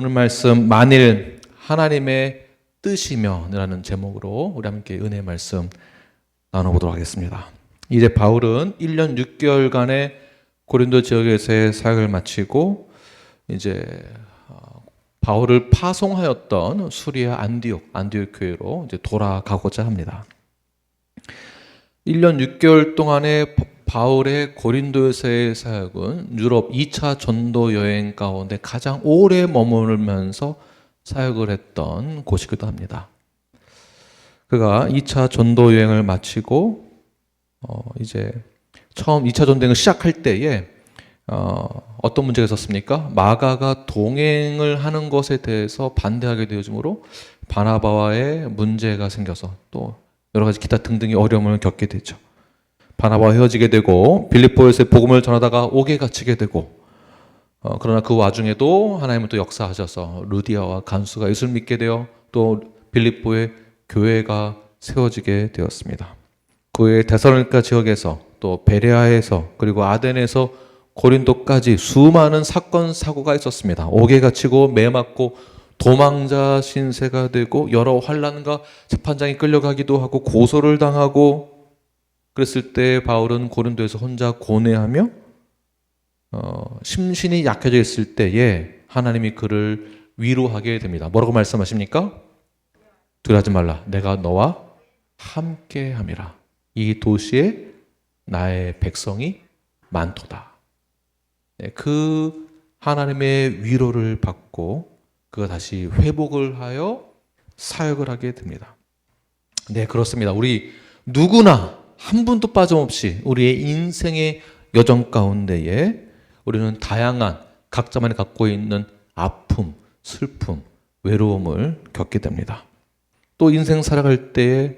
오늘 말씀 만일 하나님의 뜻이며 라는 제목으로 우리 함께 은혜의 말씀 나눠보도록 하겠습니다. 이제 바울은 1년 6개월간의 고린도 지역에서의 사역을 마치고 이제 바울을 파송하였던 수리아 안디옥 교회로 이제 돌아가고자 합니다. 1년 6개월 동안의 바울의 고린도에서의 사역은 유럽 2차 전도 여행 가운데 가장 오래 머무르면서 사역을 했던 곳이기도 합니다. 그가 2차 전도 여행을 마치고 이제 처음 2차 전도 여행을 시작할 때에 어떤 문제가 있었습니까? 마가가 동행을 하는 것에 대해서 반대하게 되어지므로 바나바와의 문제가 생겨서 또 여러 가지 기타 등등의 어려움을 겪게 되죠. 바나바와 헤어지게 되고 빌립보에서 복음을 전하다가 옥에 갇히게 되고 그러나 그 와중에도 하나님은 또 역사하셔서 루디아와 간수가 예수를 믿게 되어 또 빌립보에 교회가 세워지게 되었습니다. 그 외에 데살로니가 지역에서 또 베레아에서 그리고 아덴에서 고린도까지 수많은 사건 사고가 있었습니다. 옥에 갇히고 매 맞고 도망자 신세가 되고 여러 환난과 재판장에 끌려가기도 하고 고소를 당하고 그랬을 때 바울은 고린도에서 혼자 고뇌하며 심신이 약해져 있을 때에 하나님이 그를 위로하게 됩니다. 뭐라고 말씀하십니까? 두려워하지 말라. 내가 너와 함께함이라. 이 도시에 나의 백성이 많도다. 그 하나님의 위로를 받고 그가 다시 회복을 하여 사역을 하게 됩니다. 네, 그렇습니다. 우리 누구나 한 분도 빠짐없이 우리의 인생의 여정 가운데에 우리는 다양한 각자만이 갖고 있는 아픔, 슬픔, 외로움을 겪게 됩니다. 또 인생 살아갈 때에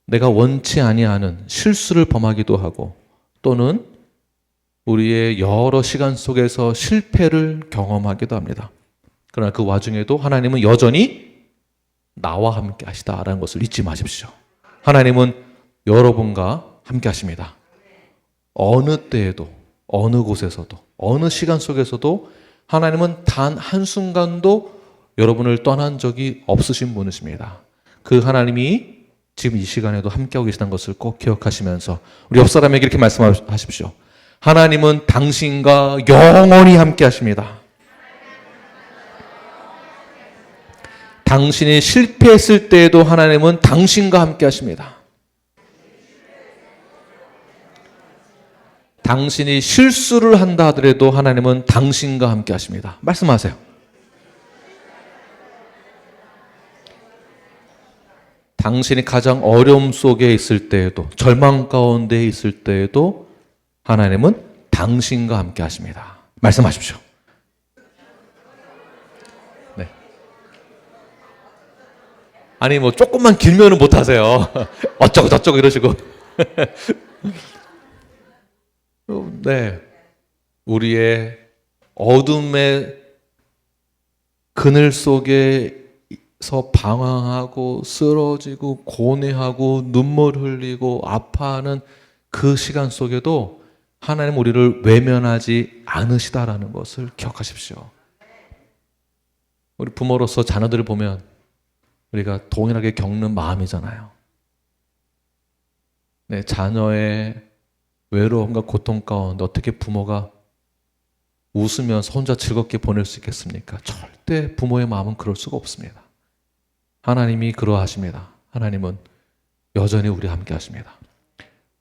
내가 원치 아니하는 실수를 범하기도 하고 또는 우리의 여러 시간 속에서 실패를 경험하기도 합니다. 그러나 그 와중에도 하나님은 여전히 나와 함께 하시다라는 것을 잊지 마십시오. 하나님은 여러분과 함께 하십니다. 어느 때에도 어느 곳에서도 어느 시간 속에서도 하나님은 단 한순간도 여러분을 떠난 적이 없으신 분이십니다. 그 하나님이 지금 이 시간에도 함께하고 계시다는 것을 꼭 기억하시면서 우리 옆 사람에게 이렇게 말씀하십시오. 하나님은 당신과 영원히 함께 하십니다. 당신이 실패했을 때에도 하나님은 당신과 함께 하십니다. 당신이 실수를 한다 하더라도 하나님은 당신과 함께 하십니다. 말씀하세요. 당신이 가장 어려움 속에 있을 때에도 절망 가운데 있을 때에도 하나님은 당신과 함께 하십니다. 말씀하십시오. 네. 아니 뭐 조금만 길면은 못 하세요. 어쩌고 저쩌고 이러시고. 네. 우리의 어둠의 그늘 속에서 방황하고 쓰러지고 고뇌하고 눈물 흘리고 아파하는 그 시간 속에도 하나님 우리를 외면하지 않으시다라는 것을 기억하십시오. 우리 부모로서 자녀들을 보면 우리가 동일하게 겪는 마음이잖아요. 네, 자녀의 외로움과 고통 가운데 어떻게 부모가 웃으면서 혼자 즐겁게 보낼 수 있겠습니까? 절대 부모의 마음은 그럴 수가 없습니다. 하나님이 그러하십니다. 하나님은 여전히 우리와 함께 하십니다.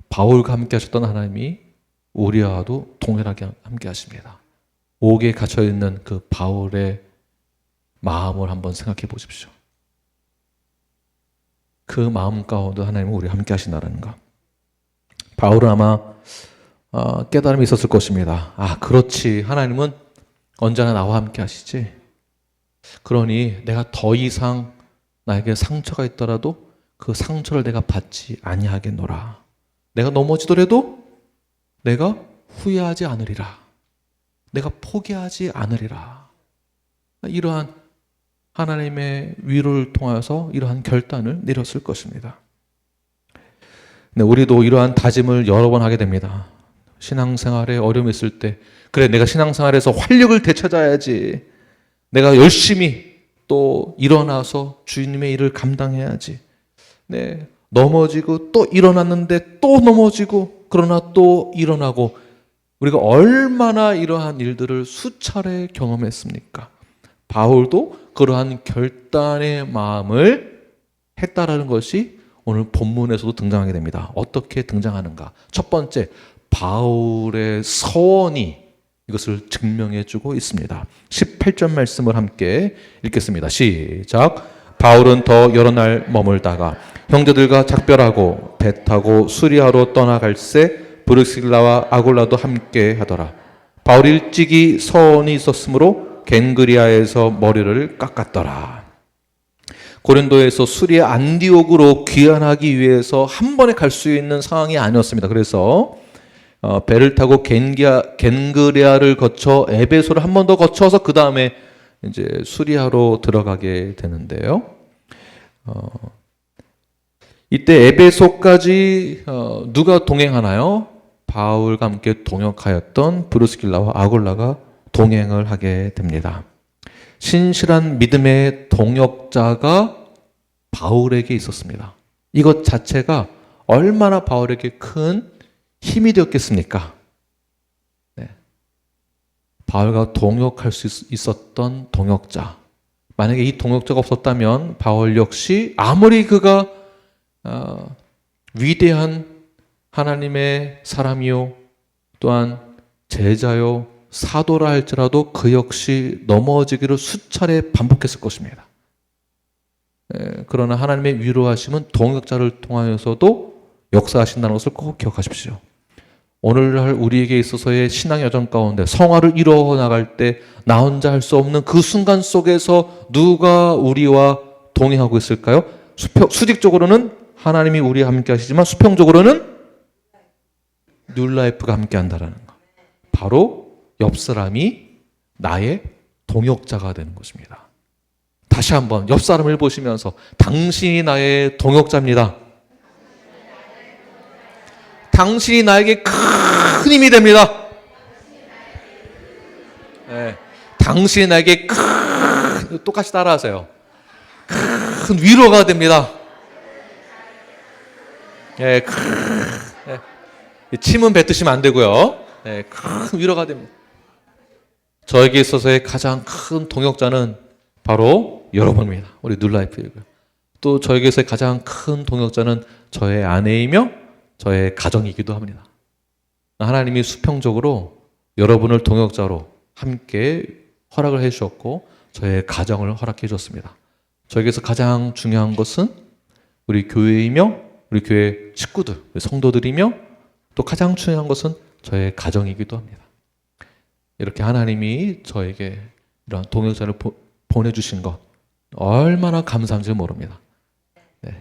바울과 함께 하셨던 하나님이 우리와도 동일하게 함께 하십니다. 옥에 갇혀있는 그 바울의 마음을 한번 생각해 보십시오. 그 마음 가운데 하나님은 우리와 함께 하신다는 것. 바울은 아마 깨달음이 있었을 것입니다. 아, 그렇지. 하나님은 언제나 나와 함께 하시지. 그러니 내가 더 이상 나에게 상처가 있더라도 그 상처를 내가 받지 아니하겠노라. 내가 넘어지더라도 내가 후회하지 않으리라. 내가 포기하지 않으리라. 이러한 하나님의 위로를 통해서 이러한 결단을 내렸을 것입니다. 네, 우리도 이러한 다짐을 여러 번 하게 됩니다. 신앙생활에 어려움이 있을 때 그래 내가 신앙생활에서 활력을 되찾아야지 내가 열심히 또 일어나서 주님의 일을 감당해야지. 네, 넘어지고 또 일어났는데 또 넘어지고 그러나 또 일어나고 우리가 얼마나 이러한 일들을 수차례 경험했습니까? 바울도 그러한 결단의 마음을 했다라는 것이 오늘 본문에서도 등장하게 됩니다. 어떻게 등장하는가? 첫 번째, 바울의 서원이 이것을 증명해주고 있습니다. 18절 말씀을 함께 읽겠습니다. 시작. 바울은 더 여러 날 머물다가 형제들과 작별하고 배 타고 수리아로 떠나갈새 브르실라와 아굴라도 함께 하더라. 바울이 일찍이 서원이 있었으므로 겐그리아에서 머리를 깎았더라. 고린도에서 수리아 안디옥으로 귀환하기 위해서 한 번에 갈 수 있는 상황이 아니었습니다. 그래서 배를 타고 겐그리아를 거쳐 에베소를 한 번 더 거쳐서 그 다음에 이제 수리아로 들어가게 되는데요. 이때 에베소까지 누가 동행하나요? 바울과 함께 동역하였던 브루스길라와 아굴라가 동행을 하게 됩니다. 신실한 믿음의 동역자가 바울에게 있었습니다. 이것 자체가 얼마나 바울에게 큰 힘이 되었겠습니까? 네. 바울과 동역할 수 있었던 동역자. 만약에 이 동역자가 없었다면 바울 역시 아무리 그가 위대한 하나님의 사람이요 또한 제자요 사도라 할지라도 그 역시 넘어지기를 수차례 반복했을 것입니다. 그러나 하나님의 위로하심은 동역자를 통하여서도 역사하신다는 것을 꼭 기억하십시오. 오늘날 우리에게 있어서의 신앙 여정 가운데 성화를 이루어 나갈 때 나 혼자 할 수 없는 그 순간 속에서 누가 우리와 동행하고 있을까요? 수직적으로는 하나님이 우리와 함께 하시지만 수평적으로는 뉴라이프가 함께 한다는 것. 바로 옆 사람이 나의 동역자가 되는 것입니다. 다시 한번 옆 사람을 보시면서 당신이 나의 동역자입니다. 당신이 나에게 큰 힘이 됩니다. 네, 당신이 나에게 똑같이 따라하세요. 큰 위로가 됩니다. 네, 침은 뱉으시면 안 되고요. 네, 큰 위로가 됩니다. 저에게 있어서의 가장 큰 동역자는 바로 여러분입니다. 우리 뉴라이프이고요. 또 저에게서의 가장 큰 동역자는 저의 아내이며 저의 가정이기도 합니다. 하나님이 수평적으로 여러분을 동역자로 함께 허락을 해주셨고 저의 가정을 허락해 주셨습니다. 저에게서 가장 중요한 것은 우리 교회이며 우리 교회 식구들, 성도들이며 또 가장 중요한 것은 저의 가정이기도 합니다. 이렇게 하나님이 저에게 이런 동역자를 보내주신 것 얼마나 감사한지 모릅니다. 네.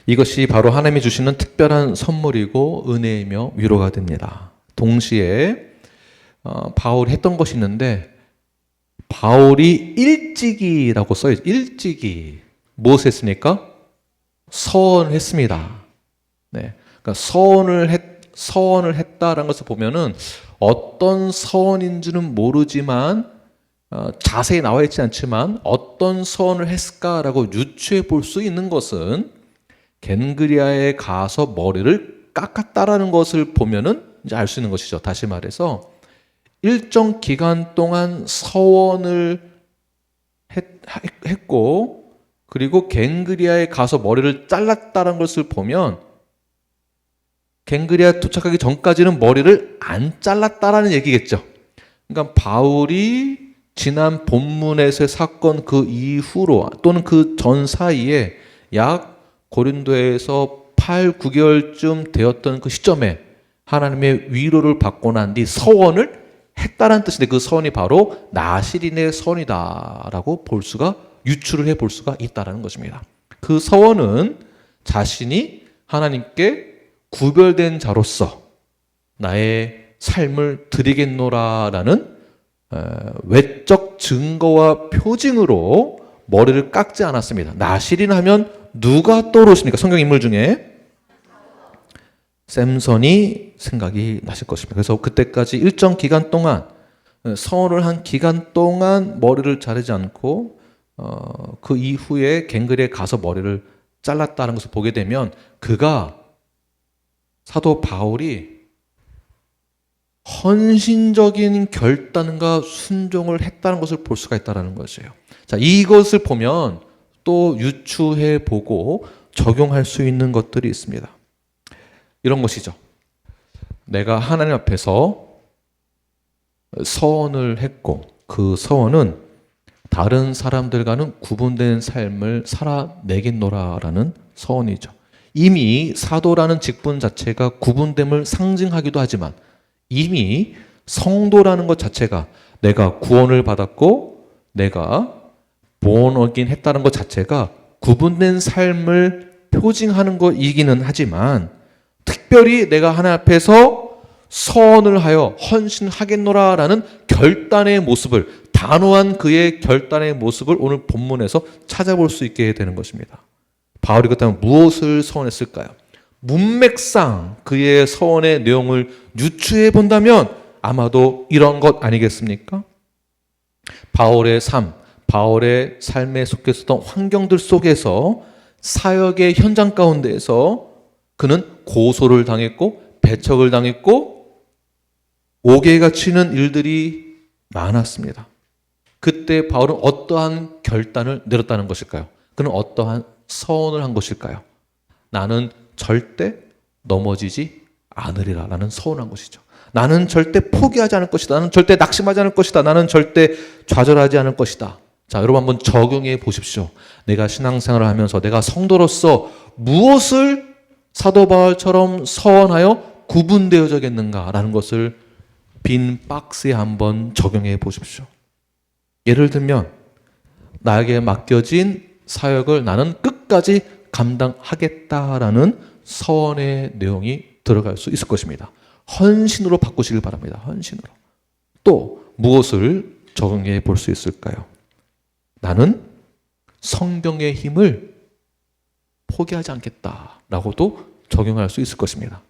이것이 바로 하나님이 주시는 특별한 선물이고 은혜이며 위로가 됩니다. 동시에 바울이 했던 것이 있는데 바울이 일찍이라고 써있어요. 일찍이 무엇을 했습니까? 서원을 했습니다. 네. 그러니까 서원을 했다라는 것을 보면은 어떤 서원인지는 모르지만 자세히 나와 있지 않지만 어떤 서원을 했을까라고 유추해 볼 수 있는 것은 겐그리아에 가서 머리를 깎았다라는 것을 보면은 이제 알 수 있는 것이죠. 다시 말해서 일정 기간 동안 서원을 했고 그리고 겐그리아에 가서 머리를 잘랐다는 것을 보면 겐그리아 도착하기 전까지는 머리를 안 잘랐다라는 얘기겠죠. 그러니까 바울이 지난 본문에서의 사건 그 이후로 또는 그 전 사이에 약 고린도에서 8, 9개월쯤 되었던 그 시점에 하나님의 위로를 받고 난 뒤 서원을 했다는 뜻인데 그 서원이 바로 나시린의 서원이다라고 유추를 해볼 수가 있다는 것입니다. 그 서원은 자신이 하나님께 구별된 자로서 나의 삶을 드리겠노라라는 외적 증거와 표징으로 머리를 깎지 않았습니다. 나시린 하면 누가 떠오르십니까? 성경 인물 중에 샘선이 생각이 나실 것입니다. 그래서 그때까지 일정 기간 동안 서원을 한 기간 동안 머리를 자르지 않고 그 이후에 갱그리에 가서 머리를 잘랐다는 것을 보게 되면 그가 사도 바울이 헌신적인 결단과 순종을 했다는 것을 볼 수가 있다는 것이에요. 자, 이것을 보면 또 유추해 보고 적용할 수 있는 것들이 있습니다. 이런 것이죠. 내가 하나님 앞에서 서원을 했고 그 서원은 다른 사람들과는 구분된 삶을 살아내겠노라라는 서원이죠. 이미 사도라는 직분 자체가 구분됨을 상징하기도 하지만 이미 성도라는 것 자체가 내가 구원을 받았고 내가 born again 했다는 것 자체가 구분된 삶을 표징하는 것이기는 하지만 특별히 내가 하나님 앞에서 서원을 하여 헌신하겠노라라는 결단의 모습을 단호한 그의 결단의 모습을 오늘 본문에서 찾아볼 수 있게 되는 것입니다. 바울이 그렇다면 무엇을 서원했을까요? 문맥상 그의 서원의 내용을 유추해 본다면 아마도 이런 것 아니겠습니까? 바울의 삶, 바울의 삶에 속해 있었던 환경들 속에서 사역의 현장 가운데에서 그는 고소를 당했고 배척을 당했고 옥에 갇히는 일들이 많았습니다. 그때 바울은 어떠한 결단을 내렸다는 것일까요? 그는 어떠한 서원을 한 것일까요? 나는 절대 넘어지지 않으리라 라는 서원한 것이죠. 나는 절대 포기하지 않을 것이다. 나는 절대 낙심하지 않을 것이다. 나는 절대 좌절하지 않을 것이다. 자, 여러분 한번 적용해 보십시오. 내가 신앙생활을 하면서 내가 성도로서 무엇을 사도 바울처럼 서원하여 구분되어져겠는가라는 것을 빈 박스에 한번 적용해 보십시오. 예를 들면 나에게 맡겨진 사역을 나는 끝까지 감당하겠다라는 서원의 내용이 들어갈 수 있을 것입니다. 헌신으로 바꾸시길 바랍니다. 헌신으로. 또 무엇을 적용해 볼 수 있을까요? 나는 성경의 힘을 포기하지 않겠다라고도 적용할 수 있을 것입니다.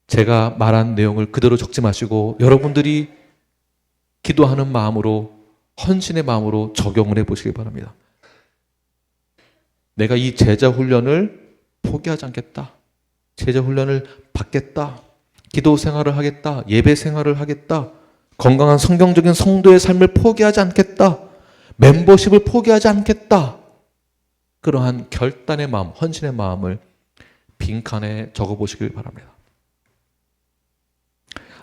제가 말한 내용을 그대로 적지 마시고 여러분들이 기도하는 마음으로 헌신의 마음으로 적용을 해보시기 바랍니다. 내가 이 제자 훈련을 포기하지 않겠다. 제자 훈련을 받겠다. 기도 생활을 하겠다. 예배 생활을 하겠다. 건강한 성경적인 성도의 삶을 포기하지 않겠다. 멤버십을 포기하지 않겠다. 그러한 결단의 마음, 헌신의 마음을 빈칸에 적어보시길 바랍니다.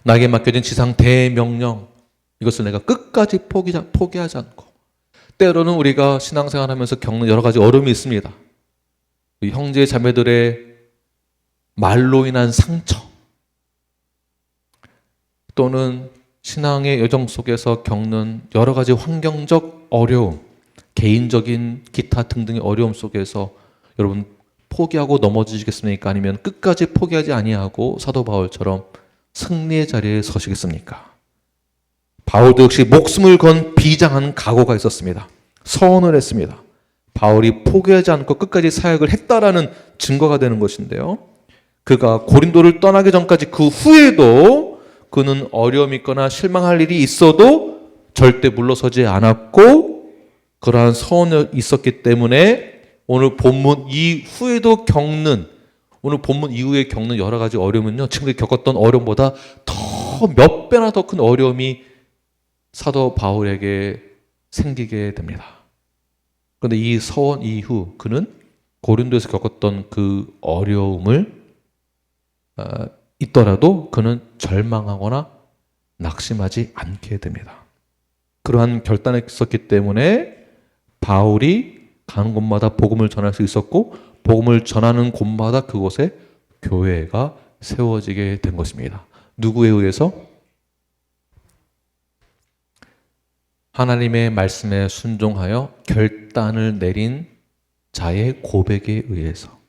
나에게 맡겨진 지상 대명령, 이것을 내가 끝까지 포기하지 않고, 때로는 우리가 신앙생활하면서 겪는 여러 가지 어려움이 있습니다. 형제 자매들의 말로 인한 상처, 또는 신앙의 여정 속에서 겪는 여러 가지 환경적 어려움, 개인적인 기타 등등의 어려움 속에서 여러분 포기하고 넘어지시겠습니까? 아니면 끝까지 포기하지 아니하고 사도 바울처럼 승리의 자리에 서시겠습니까? 바울도 역시 목숨을 건 비장한 각오가 있었습니다. 서원을 했습니다. 바울이 포기하지 않고 끝까지 사역을 했다라는 증거가 되는 것인데요. 그가 고린도를 떠나기 전까지 그 후에도 그는 어려움이 있거나 실망할 일이 있어도 절대 물러서지 않았고 그러한 서원이 있었기 때문에 오늘 본문 이후에도 오늘 본문 이후에 겪는 여러 가지 어려움은요, 친구들이 겪었던 어려움보다 더 몇 배나 더 큰 어려움이 사도 바울에게 생기게 됩니다. 그런데 이 서원 이후 그는 고린도에서 겪었던 그 어려움을 있더라도 그는 절망하거나 낙심하지 않게 됩니다. 그러한 결단이 있었기 때문에 바울이 가는 곳마다 복음을 전할 수 있었고 복음을 전하는 곳마다 그곳에 교회가 세워지게 된 것입니다. 누구에 의해서? 하나님의 말씀에 순종하여 결단을 내린 자의 고백에 의해서,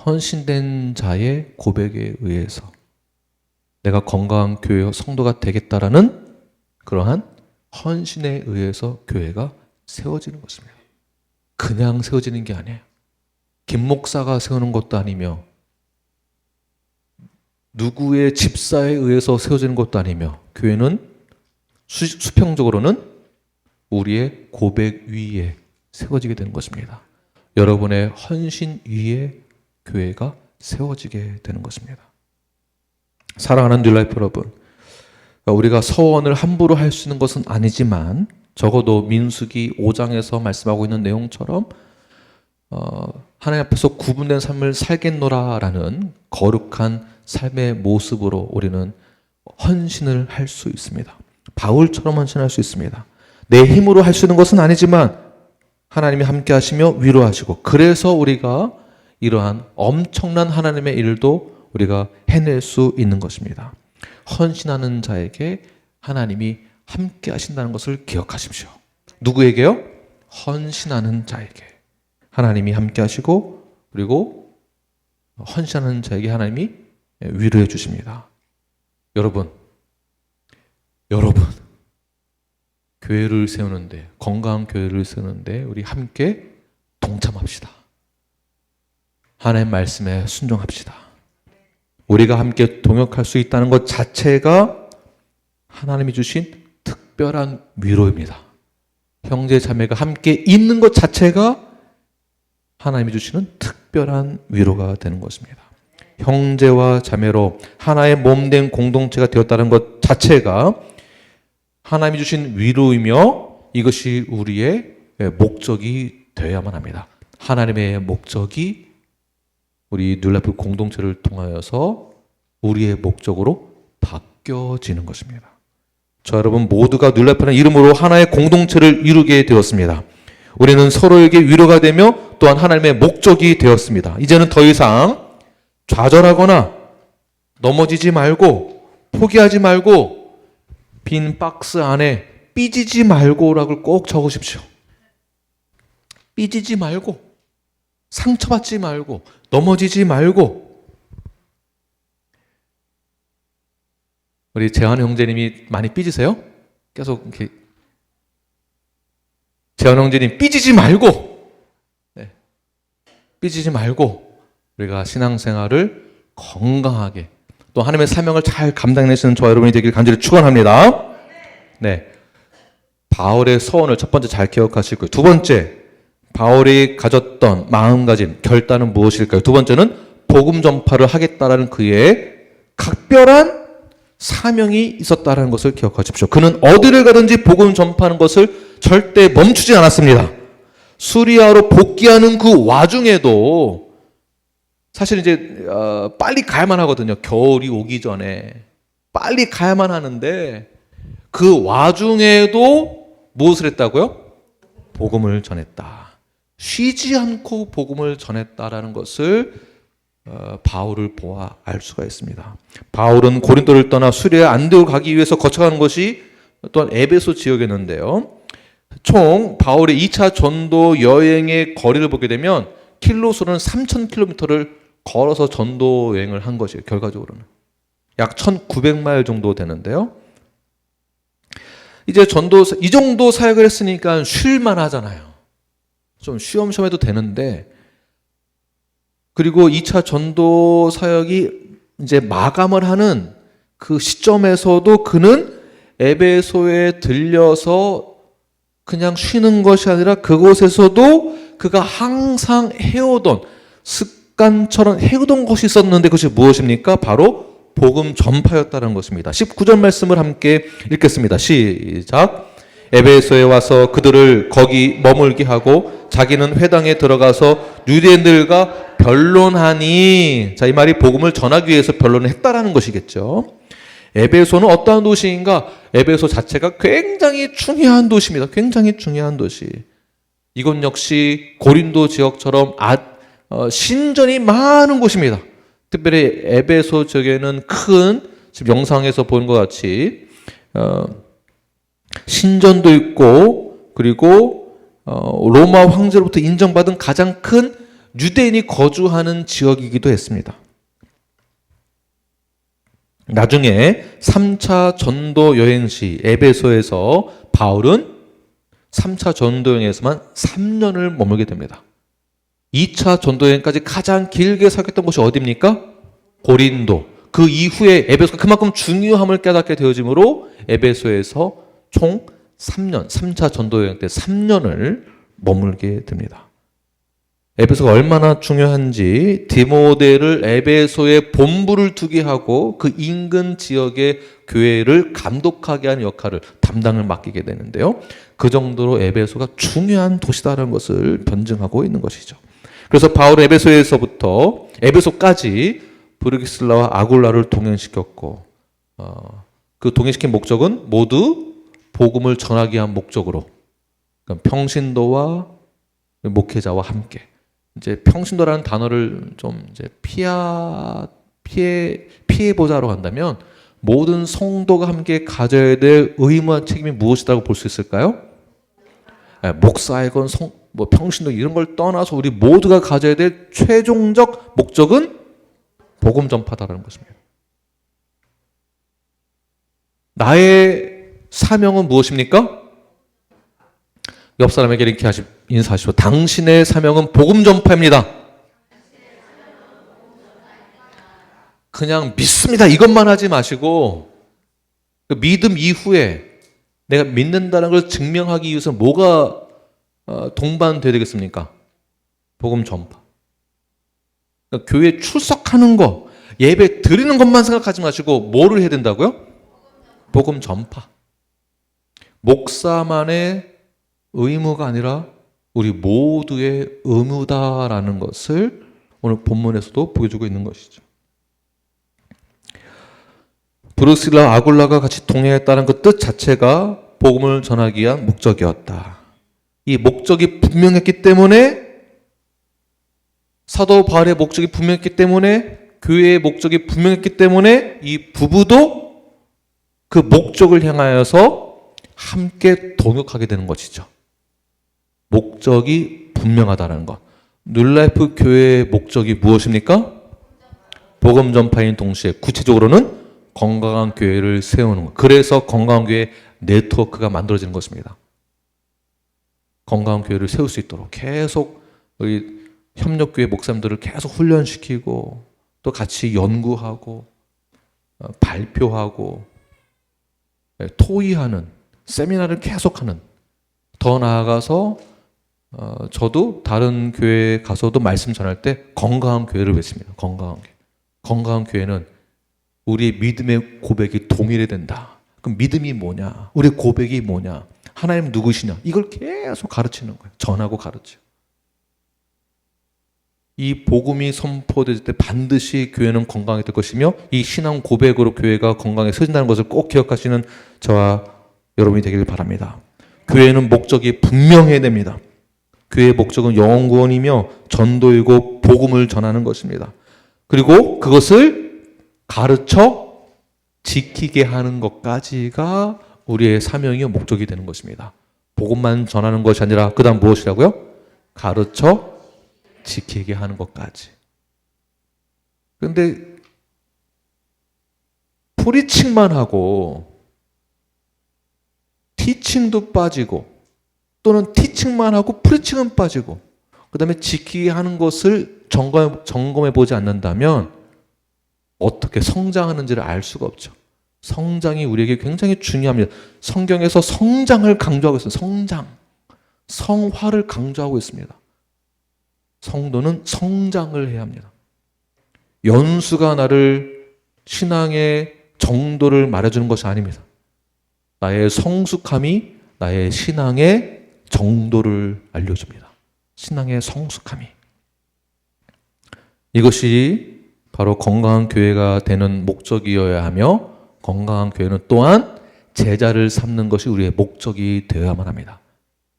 헌신된 자의 고백에 의해서 내가 건강한 교회 성도가 되겠다라는 그러한 헌신에 의해서 교회가 세워지는 것입니다. 그냥 세워지는 게 아니에요. 김 목사가 세우는 것도 아니며 누구의 집사에 의해서 세워지는 것도 아니며 교회는 수평적으로는 우리의 고백 위에 세워지게 되는 것입니다. 여러분의 헌신 위에 교회가 세워지게 되는 것입니다. 사랑하는 뉴라이프 여러분, 우리가 서원을 함부로 할 수 있는 것은 아니지만 적어도 민수기 5장에서 말씀하고 있는 내용처럼 하나님 앞에서 구분된 삶을 살겠노라라는 거룩한 삶의 모습으로 우리는 헌신을 할 수 있습니다. 바울처럼 헌신할 수 있습니다. 내 힘으로 할 수 있는 것은 아니지만 하나님이 함께 하시며 위로하시고, 그래서 우리가 이러한 엄청난 하나님의 일도 우리가 해낼 수 있는 것입니다. 헌신하는 자에게 하나님이 함께 하신다는 것을 기억하십시오. 누구에게요? 헌신하는 자에게 하나님이 함께 하시고, 그리고 헌신하는 자에게 하나님이 위로해 주십니다. 여러분, 교회를 세우는데, 건강한 교회를 세우는데 우리 함께 동참합시다. 하나님의 말씀에 순종합시다. 우리가 함께 동역할 수 있다는 것 자체가 하나님이 주신 특별한 위로입니다. 형제 자매가 함께 있는 것 자체가 하나님이 주시는 특별한 위로가 되는 것입니다. 형제와 자매로 하나의 몸된 공동체가 되었다는 것 자체가 하나님이 주신 위로이며, 이것이 우리의 목적이 되어야만 합니다. 하나님의 목적이 우리 뉴라이프 공동체를 통하여서 우리의 목적으로 바뀌어지는 것입니다. 저 여러분 모두가 뉴라이프라는 이름으로 하나의 공동체를 이루게 되었습니다. 우리는 서로에게 위로가 되며 또한 하나님의 목적이 되었습니다. 이제는 더 이상 좌절하거나 넘어지지 말고 포기하지 말고 빈 박스 안에 삐지지 말고라고 꼭 적으십시오. 삐지지 말고, 상처받지 말고, 넘어지지 말고. 우리 재환 형제님이 많이 삐지세요? 계속 이렇게. 재환 형제님 삐지지 말고, 네. 삐지지 말고 우리가 신앙생활을 건강하게, 또 하나님의 사명을 잘 감당해내시는 저와 여러분이 되길 간절히 축원합니다. 네, 바울의 서원을 첫 번째 잘 기억하시고요. 두 번째, 바울이 가졌던 마음가짐, 결단은 무엇일까요? 두 번째는 복음 전파를 하겠다라는 그의 각별한 사명이 있었다는 것을 기억하십시오. 그는 어디를 가든지 복음 전파하는 것을 절대 멈추지 않았습니다. 수리아로 복귀하는 그 와중에도 사실 이제 빨리 가야만 하거든요. 겨울이 오기 전에 빨리 가야만 하는데 그 와중에도 무엇을 했다고요? 복음을 전했다. 쉬지 않고 복음을 전했다라는 것을 바울을 보아 알 수가 있습니다. 바울은 고린도를 떠나 수리아 안디옥 가기 위해서 거쳐가는 것이 또한 에베소 지역이었는데요. 총 바울의 2차 전도 여행의 거리를 보게 되면 킬로수는 3,000km를 걸어서 전도 여행을 한 것이에요. 결과적으로는 약 1,900마일 정도 되는데요. 이제 이 정도 사역을 했으니까 쉴만 하잖아요. 좀 쉬엄쉬엄 해도 되는데, 그리고 2차 전도 사역이 이제 마감을 하는 그 시점에서도 그는 에베소에 들려서 그냥 쉬는 것이 아니라 그곳에서도 그가 항상 해오던 습관처럼 해오던 것이 있었는데, 그것이 무엇입니까? 바로 복음 전파였다는 것입니다. 19절 말씀을 함께 읽겠습니다. 시작. 에베소에 와서 그들을 거기 머물게 하고 자기는 회당에 들어가서 유대인들과 변론하니, 자, 이 말이 복음을 전하기 위해서 변론을 했다라는 것이겠죠. 에베소는 어떠한 도시인가? 에베소 자체가 굉장히 중요한 도시입니다. 굉장히 중요한 도시. 이곳 역시 고린도 지역처럼 신전이 많은 곳입니다. 특별히 에베소 지역에는 큰, 지금 영상에서 보는 것 같이 신전도 있고, 그리고 로마 황제로부터 인정받은 가장 큰 유대인이 거주하는 지역이기도 했습니다. 나중에 3차 전도 여행 시 에베소에서 바울은 3차 전도 여행에서만 3년을 머물게 됩니다. 2차 전도 여행까지 가장 길게 사역했던 곳이 어디입니까? 고린도. 그 이후에 에베소가 그만큼 중요함을 깨닫게 되어지므로 에베소에서 총 3년, 3차 전도 여행 때 3년을 머물게 됩니다. 에베소가 얼마나 중요한지 디모데를 에베소에 본부를 두게 하고 그 인근 지역의 교회를 감독하게 하는 역할을 담당을 맡기게 되는데요. 그 정도로 에베소가 중요한 도시다라는 것을 변증하고 있는 것이죠. 그래서 바울은 에베소에서부터 에베소까지 브르기슬라와 아굴라를 동행시켰고 그 동행시킨 목적은 모두 복음을 전하기 위한 목적으로, 그러니까 평신도와 목회자와 함께. 이제 평신도라는 단어를 좀 이제 피해 보자로 한다면 모든 성도가 함께 가져야 될 의무와 책임이 무엇이라고 볼 수 있을까요? 목사이건 평신도 이런 걸 떠나서 우리 모두가 가져야 될 최종적 목적은 복음 전파다라는 것입니다. 나의 사명은 무엇입니까? 옆 사람에게 이렇게 인사하시오. 당신의 사명은 복음 전파입니다. 그냥 믿습니다. 이것만 하지 마시고 그 믿음 이후에 내가 믿는다는 걸 증명하기 위해서 뭐가 동반돼야 되겠습니까? 복음 전파. 그러니까 교회에 출석하는 거, 예배 드리는 것만 생각하지 마시고 뭐를 해야 된다고요? 복음 전파. 목사만의 의무가 아니라 우리 모두의 의무다라는 것을 오늘 본문에서도 보여주고 있는 것이죠. 브루실라 아굴라가 같이 동행했다는 그 뜻 자체가 복음을 전하기 위한 목적이었다. 이 목적이 분명했기 때문에 사도 바울의 목적이 분명했기 때문에 교회의 목적이 분명했기 때문에 이 부부도 그 목적을 향하여서 함께 동역하게 되는 것이죠. 목적이 분명하다는 것. 뉴라이프 교회의 목적이 무엇입니까? 복음 전파인 동시에 구체적으로는 건강한 교회를 세우는 것. 그래서 건강한 교회 네트워크가 만들어지는 것입니다. 건강한 교회를 세울 수 있도록 계속 우리 협력교회 목사님들을 계속 훈련시키고 또 같이 연구하고 발표하고 토의하는 세미나를 계속하는, 더 나아가서 저도 다른 교회에 가서도 말씀 전할 때 건강한 교회를 외칩니다. 건강한 교회. 건강한 교회는 우리의 믿음의 고백이 동일해야 된다. 그럼 믿음이 뭐냐? 우리의 고백이 뭐냐? 하나님 누구시냐? 이걸 계속 가르치는 거예요. 전하고 가르쳐. 이 복음이 선포될 때 반드시 교회는 건강이 될 것이며 이 신앙 고백으로 교회가 건강에 서진다는 것을 꼭 기억하시는 저와 여러분이 되길 바랍니다. 교회는 목적이 분명해야 됩니다. 교회의 목적은 영혼 구원이며 전도이고 복음을 전하는 것입니다. 그리고 그것을 가르쳐 지키게 하는 것까지가 우리의 사명이요 목적이 되는 것입니다. 복음만 전하는 것이 아니라 그 다음 무엇이라고요? 가르쳐 지키게 하는 것까지. 그런데 프리칭만 하고 티칭도 빠지고 또는 티칭만 하고 프리칭은 빠지고 그 다음에 지키게 하는 것을 점검해 보지 않는다면 어떻게 성장하는지를 알 수가 없죠. 성장이 우리에게 굉장히 중요합니다. 성경에서 성장을 강조하고 있습니다. 성장, 성화를 강조하고 있습니다. 성도는 성장을 해야 합니다. 연수가 나를 신앙의 정도를 말해주는 것이 아닙니다. 나의 성숙함이 나의 신앙의 정도를 알려줍니다. 신앙의 성숙함이. 이것이 바로 건강한 교회가 되는 목적이어야 하며 건강한 교회는 또한 제자를 삼는 것이 우리의 목적이 되어야만 합니다.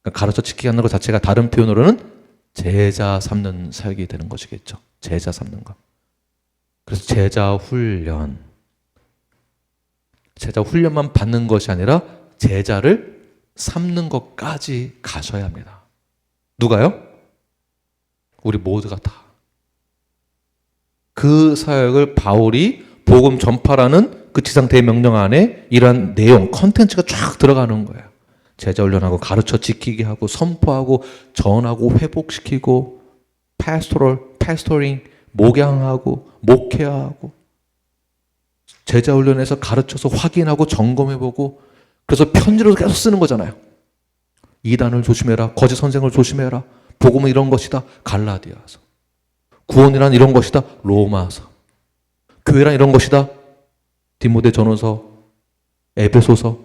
그러니까 가르쳐 지키게 하는 것 자체가 다른 표현으로는 제자 삼는 사역이 되는 것이겠죠. 제자 삼는 것. 그래서 제자 훈련만 받는 것이 아니라 제자를 삼는 것까지 가셔야 합니다. 누가요? 우리 모두가 다. 그 사역을 바울이 복음 전파라는 그 지상 대명령 안에 이러한 내용, 컨텐츠가 쫙 들어가는 거예요. 제자 훈련하고 가르쳐 지키게 하고 선포하고 전하고 회복시키고 패스토링, 목양하고 목회하고 제자 훈련에서 가르쳐서 확인하고 점검해보고 그래서 편지로 계속 쓰는 거잖아요. 이단을 조심해라. 거짓 선생을 조심해라. 복음은 이런 것이다. 갈라디아서. 구원이란 이런 것이다. 로마서. 교회란 이런 것이다. 디모데 전후서, 에베소서.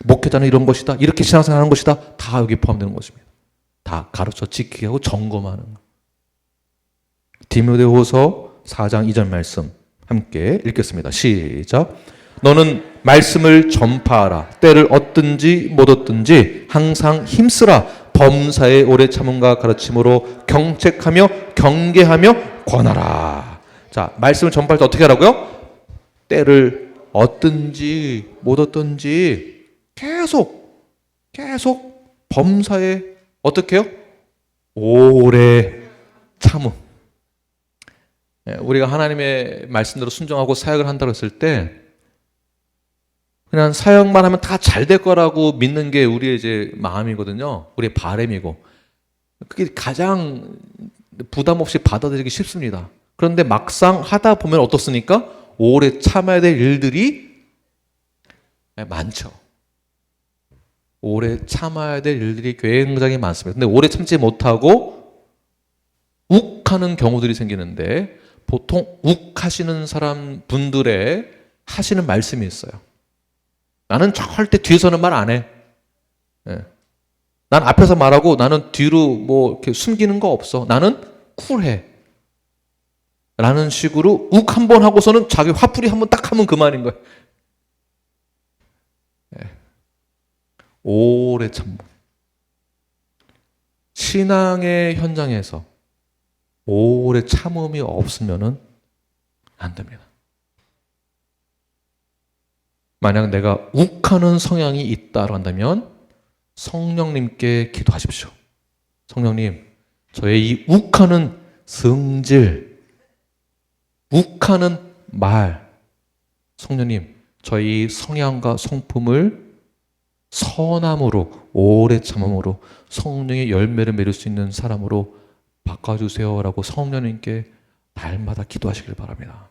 목회자는 이런 것이다. 이렇게 신앙생활 하는 것이다. 다 여기 포함되는 것입니다. 다 가르쳐 지키게 하고 점검하는 것. 디모데후서 4장 2절 말씀 함께 읽겠습니다. 시작. 너는 말씀을 전파하라. 때를 얻든지 못 얻든지 항상 힘쓰라. 범사에 오래 참음과 가르침으로 경책하며 경계하며 권하라. 자, 말씀을 전파할 때 어떻게 하라고요? 때를 얻든지 못 얻든지 계속 범사에 어떻게 해요? 오래 참음. 우리가 하나님의 말씀대로 순종하고 사역을 한다고 했을 때 그냥 사역만 하면 다 잘 될 거라고 믿는 게 우리의 이제 마음이거든요. 우리의 바람이고. 그게 가장 부담 없이 받아들이기 쉽습니다. 그런데 막상 하다 보면 어떻습니까? 오래 참아야 될 일들이 많죠. 오래 참아야 될 일들이 굉장히 많습니다. 근데 오래 참지 못하고 욱하는 경우들이 생기는데 보통 욱하시는 사람 분들의 하시는 말씀이 있어요. 나는 절대 뒤에서는 말 안 해. 난 앞에서 말하고 나는 뒤로 뭐 이렇게 숨기는 거 없어. 나는 쿨해. 라는 식으로 욱 한 번 하고서는 자기 화풀이 한 번 딱 하면 그만인 거예요. 오래 참고. 신앙의 현장에서 오래 참음이 없으면은 안 됩니다. 만약 내가 욱하는 성향이 있다고 한다면 성령님께 기도하십시오. 성령님, 저의 이 욱하는 성질, 욱하는 말, 성령님, 저희 성향과 성품을 선함으로, 오래 참음으로 성령의 열매를 맺을 수 있는 사람으로 바꿔주세요라고 성령님께 날마다 기도하시길 바랍니다.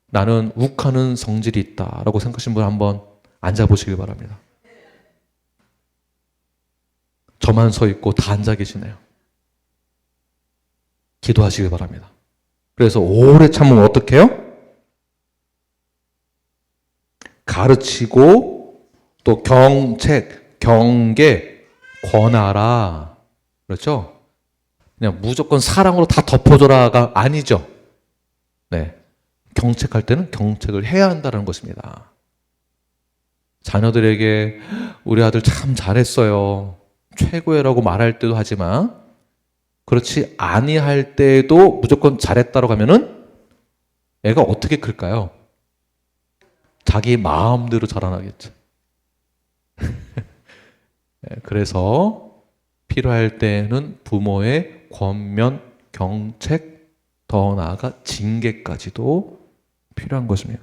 나는 욱하는 성질이 있다라고 생각하신 분 한번 앉아보시길 바랍니다. 저만 서 있고 다 앉아 계시네요. 기도하시길 바랍니다. 그래서 오래 참으면 어떻게 해요? 가르치고 또 경책, 경계, 권하라. 그렇죠? 그냥 무조건 사랑으로 다 덮어줘라가 아니죠. 네. 경책할 때는 경책을 해야 한다는 것입니다. 자녀들에게 우리 아들 참 잘했어요. 최고라고 말할 때도 하지만 그렇지 아니할 때도 무조건 잘했다고 하면은 애가 어떻게 클까요? 자기 마음대로 자라나겠죠. 그래서 필요할 때는 부모의 권면, 경책, 더 나아가 징계까지도 필요한 것입니다.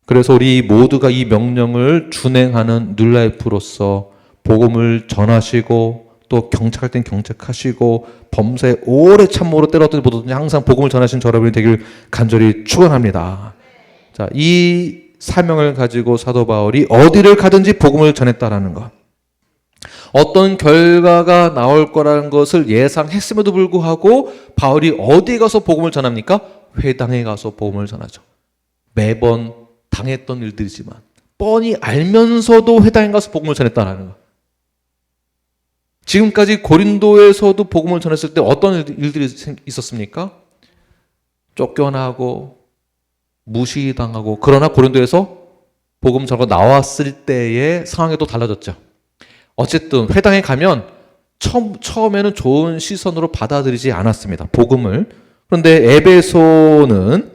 그래서 우리 모두가 이 명령을 준행하는 뉴라이프로서 복음을 전하시고 또 경책할 땐 경책하시고 범사에 오래 참음으로 때로든 보든지 항상 복음을 전하신 여러분이 되길 간절히 축원합니다. 자, 이 사명을 가지고 사도 바울이 어디를 가든지 복음을 전했다라는 것. 어떤 결과가 나올 거라는 것을 예상했음에도 불구하고 바울이 어디에 가서 복음을 전합니까? 회당에 가서 복음을 전하죠. 매번 당했던 일들이지만 뻔히 알면서도 회당에 가서 복음을 전했다는 것. 지금까지 고린도에서도 복음을 전했을 때 어떤 일들이 있었습니까? 쫓겨나고 무시당하고, 그러나 고린도에서 복음 전하고 나왔을 때의 상황이 또 달라졌죠. 어쨌든 회당에 가면 처음에는 좋은 시선으로 받아들이지 않았습니다. 복음을. 그런데 에베소는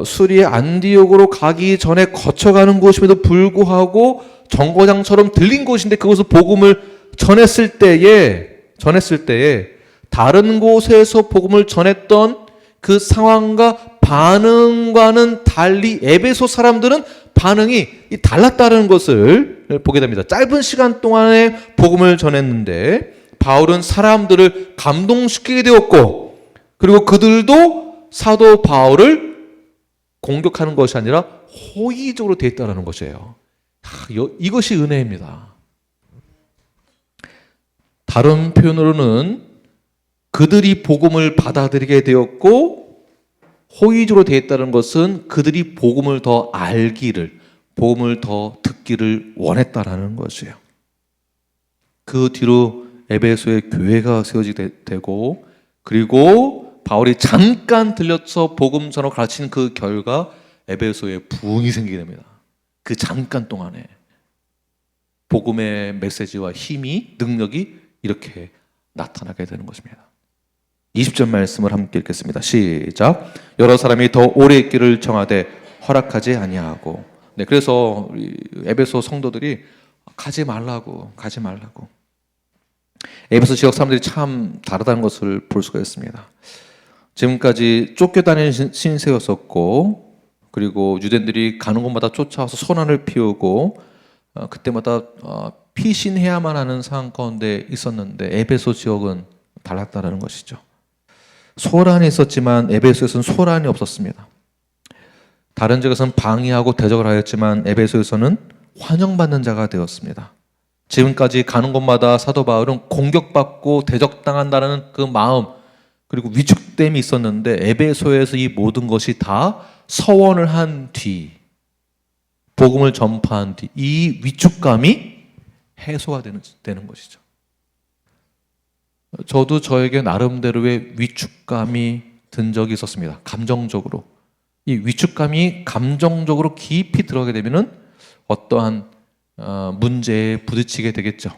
수리의 안디옥으로 가기 전에 거쳐가는 곳임에도 불구하고 정거장처럼 들린 곳인데 그곳을 복음을 전했을 때에 다른 곳에서 복음을 전했던 그 상황과 반응과는 달리 에베소 사람들은 반응이 달랐다는 것을 보게 됩니다. 짧은 시간 동안에 복음을 전했는데 바울은 사람들을 감동시키게 되었고, 그리고 그들도 사도 바울을 공격하는 것이 아니라 호의적으로 되어 있다는 것이에요. 이것이 은혜입니다. 다른 표현으로는 그들이 복음을 받아들이게 되었고, 호의적으로 되어 있다는 것은 그들이 복음을 더 알기를, 복음을 더 듣기를 원했다라는 것이에요. 그 뒤로 에베소의 교회가 세워지게 되고, 그리고 바울이 잠깐 들려서 복음 전을 가르치는 그 결과 에베소에 부흥이 생기게 됩니다. 그 잠깐 동안에 복음의 메시지와 힘이, 능력이 이렇게 나타나게 되는 것입니다. 20절 말씀을 함께 읽겠습니다. 시작. 여러 사람이 더 오래 있기를 정하되 허락하지 아니하고. 네, 그래서 에베소 성도들이 가지 말라고. 에베소 지역 사람들이 참 다르다는 것을 볼 수가 있습니다. 지금까지 쫓겨다니는 신세였었고, 그리고 유대인들이 가는 곳마다 쫓아와서 소란을 피우고, 그때마다 피신해야만 하는 상황 가운데 있었는데, 에베소 지역은 달랐다는 것이죠. 소란이 있었지만 에베소에서는 소란이 없었습니다. 다른 지역에서는 방해하고 대적을 하였지만 에베소에서는 환영받는 자가 되었습니다. 지금까지 가는 곳마다 사도 바울은 공격받고 대적당한다는 그 마음, 그리고 위축됨이 있었는데, 에베소에서 이 모든 것이 다 서원을 한 뒤, 복음을 전파한 뒤, 이 위축감이 해소가 되는 것이죠. 저도 저에게 나름대로의 위축감이 든 적이 있었습니다. 감정적으로. 이 위축감이 감정적으로 깊이 들어가게 되면은 어떠한 문제에 부딪히게 되겠죠.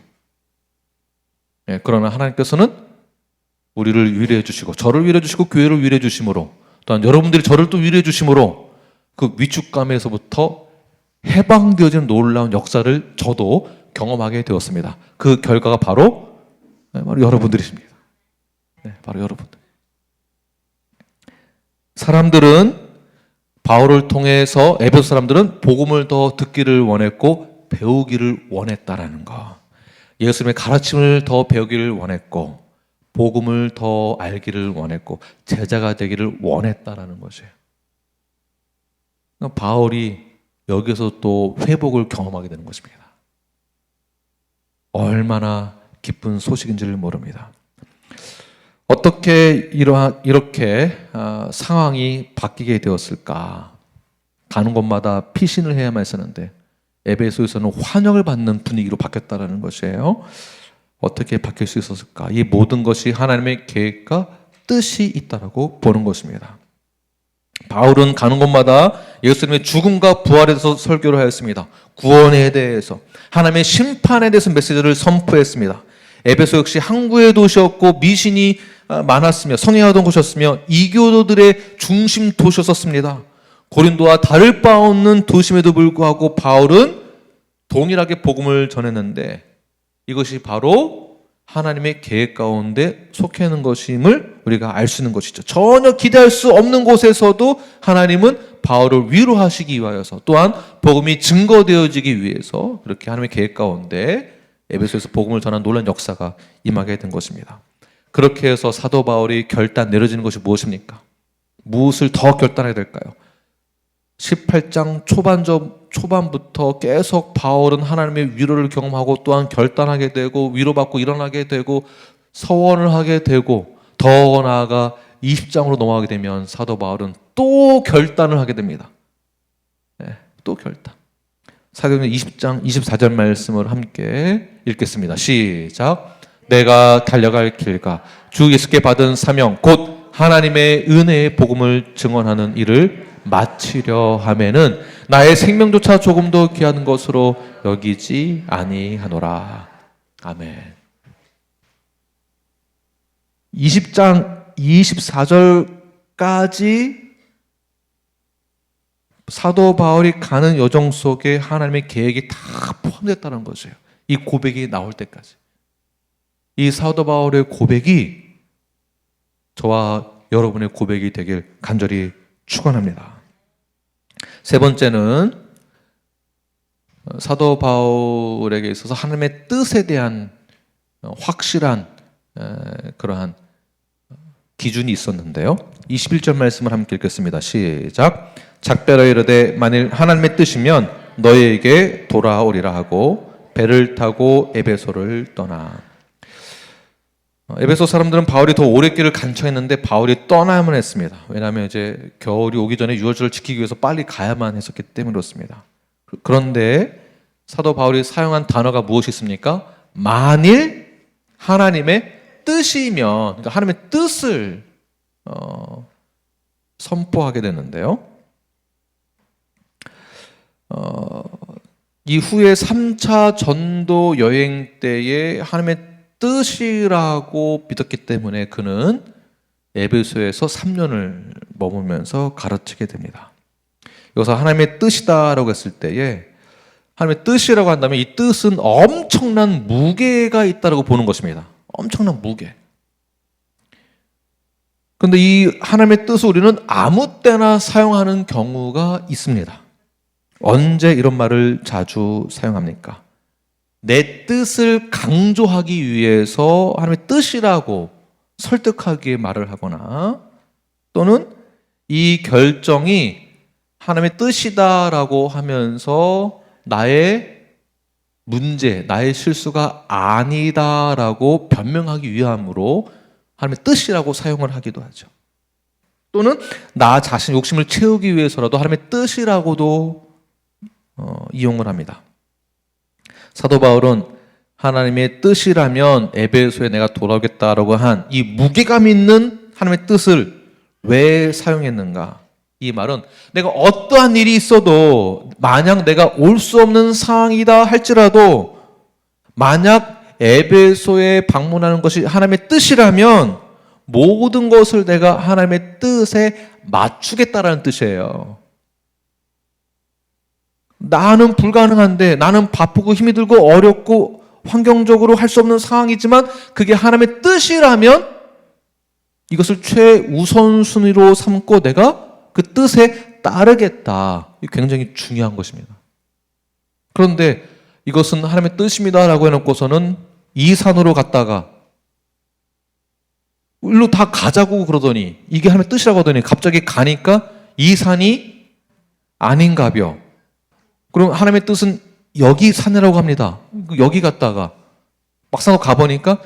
예, 그러나 하나님께서는 우리를 위로해 주시고, 저를 위로해 주시고, 교회를 위로해 주심으로, 또한 여러분들이 저를 또 위로해 주심으로 그 위축감에서부터 해방되어지는 놀라운 역사를 저도 경험하게 되었습니다. 그 결과가 바로 여러분들이십니다. 네, 바로 여러분들. 사람들은, 바울을 통해서 에베소 사람들은 복음을 더 듣기를 원했고 배우기를 원했다라는 거. 예수님의 가르침을 더 배우기를 원했고, 복음을 더 알기를 원했고, 제자가 되기를 원했다라는 것이에요. 바울이 여기서 또 회복을 경험하게 되는 것입니다. 얼마나 기쁜 소식인지를 모릅니다. 어떻게 이렇게 상황이 바뀌게 되었을까? 가는 곳마다 피신을 해야만 했었는데 에베소에서는 환영을 받는 분위기로 바뀌었다는 것이에요. 어떻게 바뀔 수 있었을까? 이 모든 것이 하나님의 계획과 뜻이 있다라고 보는 것입니다. 바울은 가는 곳마다 예수님의 죽음과 부활에 대해서 설교를 하였습니다. 구원에 대해서, 하나님의 심판에 대해서 메시지를 선포했습니다. 에베소 역시 항구의 도시였고 미신이 많았으며 성행하던 곳이었으며 이교도들의 중심 도시였습니다. 고린도와 다를 바 없는 도심에도 불구하고 바울은 동일하게 복음을 전했는데, 이것이 바로 하나님의 계획 가운데 속해 있는 것임을 우리가 알 수 있는 것이죠. 전혀 기대할 수 없는 곳에서도 하나님은 바울을 위로하시기 위하여서, 또한 복음이 증거되어지기 위해서 그렇게 하나님의 계획 가운데 에베소에서 복음을 전한 놀라운 역사가 임하게 된 것입니다. 그렇게 해서 사도 바울이 결단 내려지는 것이 무엇입니까? 무엇을 더 결단해야 될까요? 18장 초반부터 계속 바울은 하나님의 위로를 경험하고, 또한 결단하게 되고, 위로받고 일어나게 되고, 서원을 하게 되고, 더 나아가 20장으로 넘어가게 되면 사도 바울은 또 결단을 하게 됩니다. 네, 또 결단. 사도행전 20장 24절 말씀을 함께 읽겠습니다. 시작. 내가 달려갈 길과 주 예수께 받은 사명 곧 하나님의 은혜의 복음을 증언하는 일을 마치려 하면은 나의 생명조차 조금도 귀한 것으로 여기지 아니하노라. 아멘. 20장 24절까지 사도 바울이 가는 여정 속에 하나님의 계획이 다 포함됐다는 것이에요. 이 고백이 나올 때까지. 이 사도 바울의 고백이 저와 여러분의 고백이 되길 간절히 축원합니다. 세 번째는 사도 바울에게 있어서 하나님의 뜻에 대한 확실한 그러한 기준이 있었는데요. 21절 말씀을 함께 읽겠습니다. 시작. 작별하여 이르되 만일 하나님의 뜻이면 너희에게 돌아오리라 하고 배를 타고 에베소를 떠나. 에베소 사람들은 바울이 더 오래 길을 간청했는데 바울이 떠나야만 했습니다. 왜냐하면 이제 겨울이 오기 전에 유월절을 지키기 위해서 빨리 가야만 했었기 때문에 그렇습니다. 그런데 사도 바울이 사용한 단어가 무엇이 있습니까? 만일 하나님의 뜻이면, 그러니까 하나님의 뜻을 선포하게 되는데요. 이후에 3차 전도 여행 때에 하나님의 뜻이라고 믿었기 때문에 그는 에베소에서 3년을 머물면서 가르치게 됩니다. 여기서 하나님의 뜻이다라고 했을 때에 하나님의 뜻이라고 한다면 이 뜻은 엄청난 무게가 있다라고 보는 것입니다. 엄청난 무게. 그런데 이 하나님의 뜻을 우리는 아무 때나 사용하는 경우가 있습니다. 언제 이런 말을 자주 사용합니까? 내 뜻을 강조하기 위해서 하나님의 뜻이라고 설득하기 위해 말을 하거나 또는 이 결정이 하나님의 뜻이다라고 하면서 나의 문제, 나의 실수가 아니다라고 변명하기 위함으로 하나님의 뜻이라고 사용을 하기도 하죠. 또는 나 자신 욕심을 채우기 위해서라도 하나님의 뜻이라고도 이용을 합니다. 사도 바울은 하나님의 뜻이라면 에베소에 내가 돌아오겠다라고 한 이 무게감 있는 하나님의 뜻을 왜 사용했는가? 이 말은 내가 어떠한 일이 있어도 만약 내가 올 수 없는 상황이다 할지라도 만약 에베소에 방문하는 것이 하나님의 뜻이라면 모든 것을 내가 하나님의 뜻에 맞추겠다라는 뜻이에요. 나는 불가능한데 나는 바쁘고 힘이 들고 어렵고 환경적으로 할 수 없는 상황이지만 그게 하나님의 뜻이라면 이것을 최우선순위로 삼고 내가 그 뜻에 따르겠다. 이게 굉장히 중요한 것입니다. 그런데 이것은 하나님의 뜻입니다라고 해놓고서는 이 산으로 갔다가 일로 다 가자고 그러더니 이게 하나님의 뜻이라고 하더니 갑자기 가니까 이 산이 아닌가벼. 그럼 하나님의 뜻은 여기 산이라고 합니다. 여기 갔다가 막상 가보니까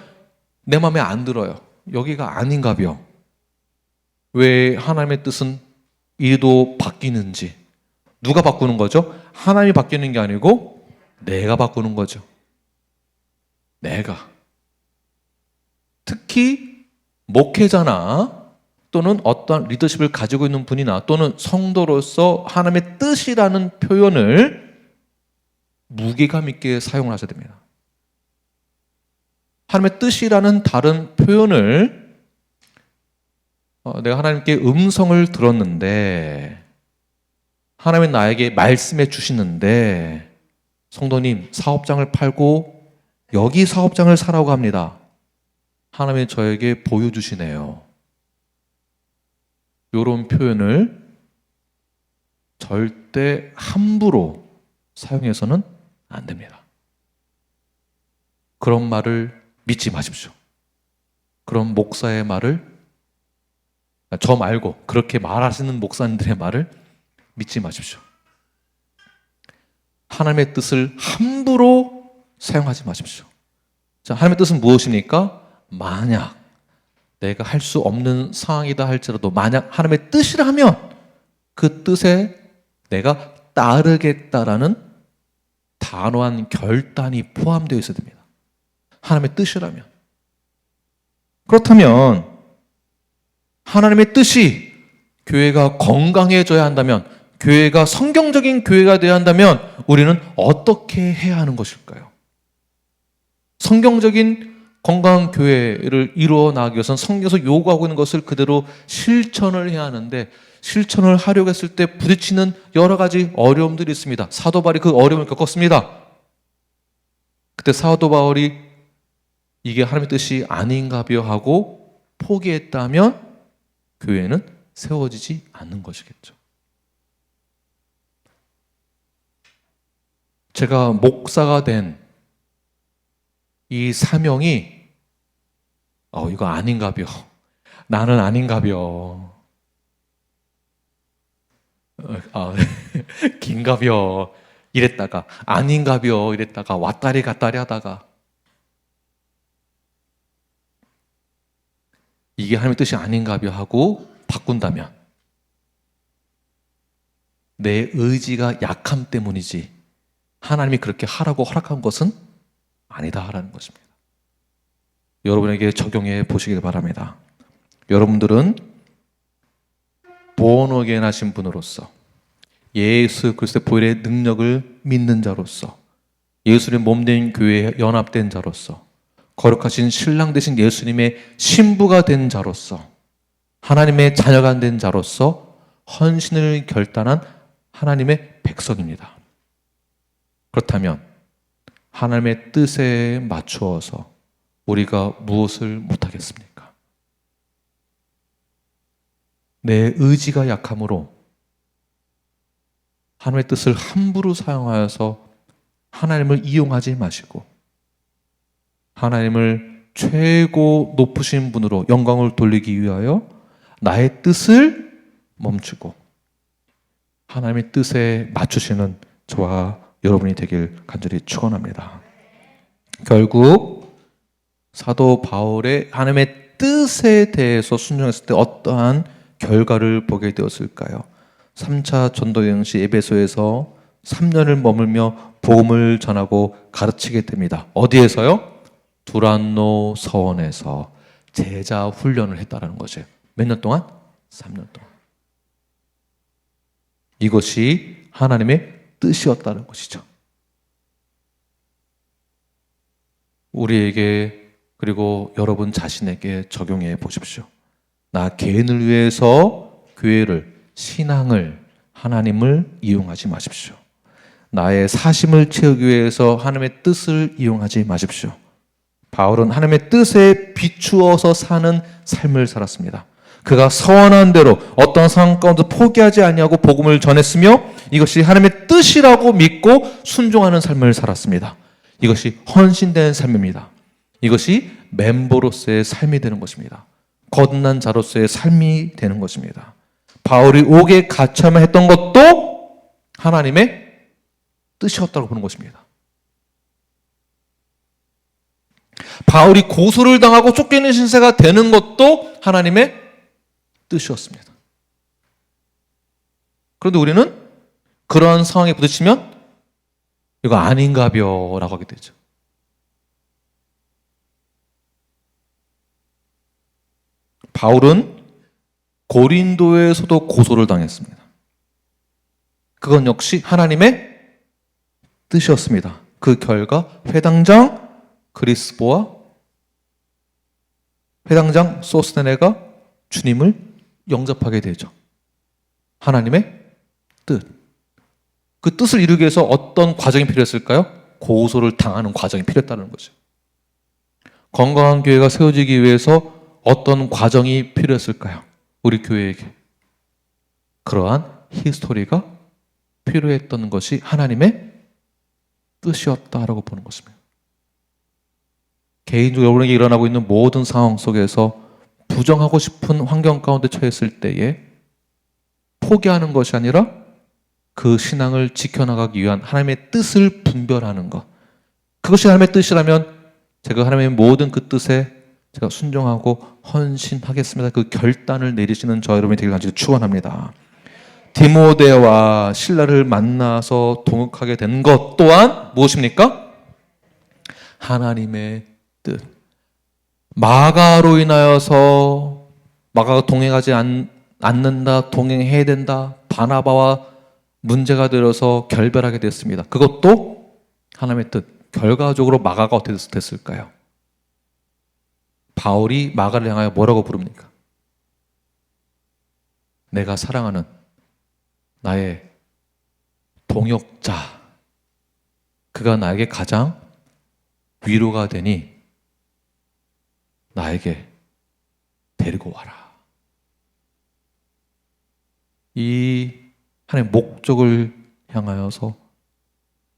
내 마음에 안 들어요. 여기가 아닌가벼. 왜 하나님의 뜻은 이리도 바뀌는지. 누가 바꾸는 거죠? 하나님이 바뀌는 게 아니고 내가 바꾸는 거죠. 내가. 특히 목회자나 또는 어떤 리더십을 가지고 있는 분이나 또는 성도로서 하나님의 뜻이라는 표현을 무게감 있게 사용을 하셔야 됩니다. 하나님의 뜻이라는 다른 표현을 내가 하나님께 음성을 들었는데 하나님은 나에게 말씀해 주시는데 성도님 사업장을 팔고 여기 사업장을 사라고 합니다. 하나님이 저에게 보여주시네요. 이런 표현을 절대 함부로 사용해서는 안 됩니다. 그런 말을 믿지 마십시오. 그런 목사의 말을, 저 말고 그렇게 말하시는 목사님들의 말을 믿지 마십시오. 하나님의 뜻을 함부로 사용하지 마십시오. 자, 하나님의 뜻은 무엇입니까? 만약 내가 할 수 없는 상황이다 할지라도 만약 하나님의 뜻이라면 그 뜻에 내가 따르겠다라는 단호한 결단이 포함되어 있어야 됩니다. 하나님의 뜻이라면. 그렇다면 하나님의 뜻이 교회가 건강해져야 한다면, 교회가 성경적인 교회가 되어야 한다면 우리는 어떻게 해야 하는 것일까요? 성경적인 건강한 교회를 이루어 나가기 위해서는 성경에서 요구하고 있는 것을 그대로 실천을 해야 하는데 실천을 하려고 했을 때 부딪히는 여러 가지 어려움들이 있습니다. 사도 바울이 그 어려움을 겪었습니다. 그때 사도 바울이 이게 하나님의 뜻이 아닌가벼 하고 포기했다면 교회는 세워지지 않는 것이겠죠. 제가 목사가 된 이 사명이 이거 아닌가벼 나는 아닌가벼. 아, 긴가벼. 이랬다가 아닌가벼. 이랬다가 왔다리 갔다리 하다가 이게 하나님의 뜻이 아닌가벼 하고 바꾼다면 내 의지가 약함 때문이지 하나님이 그렇게 하라고 허락한 것은 아니다 하라는 것입니다. 여러분에게 적용해 보시길 바랍니다. 여러분들은 born again 하신 분으로서 예수 그리스도의 보혈의 능력을 믿는 자로서 예수님의 몸된 교회에 연합된 자로서 거룩하신 신랑 되신 예수님의 신부가 된 자로서 하나님의 자녀가 된 자로서 헌신을 결단한 하나님의 백성입니다. 그렇다면 하나님의 뜻에 맞추어서 우리가 무엇을 못하겠습니까? 내 의지가 약함으로 하나님의 뜻을 함부로 사용하여서 하나님을 이용하지 마시고 하나님을 최고 높으신 분으로 영광을 돌리기 위하여 나의 뜻을 멈추고 하나님의 뜻에 맞추시는 저와 여러분이 되길 간절히 축원합니다. 결국 사도 바울의 하나님의 뜻에 대해서 순종했을 때 어떠한 결과를 보게 되었을까요? 3차 전도여행 시 에베소에서 3년을 머물며 복음을 전하고 가르치게 됩니다. 어디에서요? 두란노 서원에서 제자 훈련을 했다는 거죠. 몇 년 동안? 3년 동안. 이것이 하나님의 뜻이었다는 것이죠. 우리에게 그리고 여러분 자신에게 적용해 보십시오. 나 개인을 위해서 교회를, 신앙을, 하나님을 이용하지 마십시오. 나의 사심을 채우기 위해서 하나님의 뜻을 이용하지 마십시오. 바울은 하나님의 뜻에 비추어서 사는 삶을 살았습니다. 그가 서원한 대로 어떤 상황 가운데 포기하지 아니하고 복음을 전했으며 이것이 하나님의 뜻이라고 믿고 순종하는 삶을 살았습니다. 이것이 헌신된 삶입니다. 이것이 멤버로서의 삶이 되는 것입니다. 거듭난 자로서의 삶이 되는 것입니다. 바울이 옥에 갇혀만 했던 것도 하나님의 뜻이었다고 보는 것입니다. 바울이 고소를 당하고 쫓기는 신세가 되는 것도 하나님의 뜻이었습니다. 그런데 우리는 그러한 상황에 부딪히면 이거 아닌가벼 라고 하게 되죠. 바울은 고린도에서도 고소를 당했습니다. 그건 역시 하나님의 뜻이었습니다. 그 결과 회당장 그리스보와 회당장 소스테네가 주님을 영접하게 되죠. 하나님의 뜻. 그 뜻을 이루기 위해서 어떤 과정이 필요했을까요? 고소를 당하는 과정이 필요했다는 거죠. 건강한 교회가 세워지기 위해서 어떤 과정이 필요했을까요? 우리 교회에게. 그러한 히스토리가 필요했던 것이 하나님의 뜻이었다라고 보는 것입니다. 개인적으로 여러분에게 일어나고 있는 모든 상황 속에서 부정하고 싶은 환경 가운데 처했을 때에 포기하는 것이 아니라 그 신앙을 지켜나가기 위한 하나님의 뜻을 분별하는 것. 그것이 하나님의 뜻이라면 제가 하나님의 모든 그 뜻에 제가 순종하고 헌신하겠습니다. 그 결단을 내리시는 저 여러분이 되길 간절히 축원합니다. 디모데와 실라를 만나서 동역하게 된 것 또한 무엇입니까? 하나님의 뜻. 마가로 인하여서 마가가 동행하지 않는다, 동행해야 된다, 바나바와 문제가 되어서 결별하게 됐습니다. 그것도 하나님의 뜻. 결과적으로 마가가 어떻게 됐을까요? 바울이 마가를 향하여 뭐라고 부릅니까? 내가 사랑하는 나의 동역자, 그가 나에게 가장 위로가 되니 나에게 데리고 와라. 이 하나님의 목적을 향하여서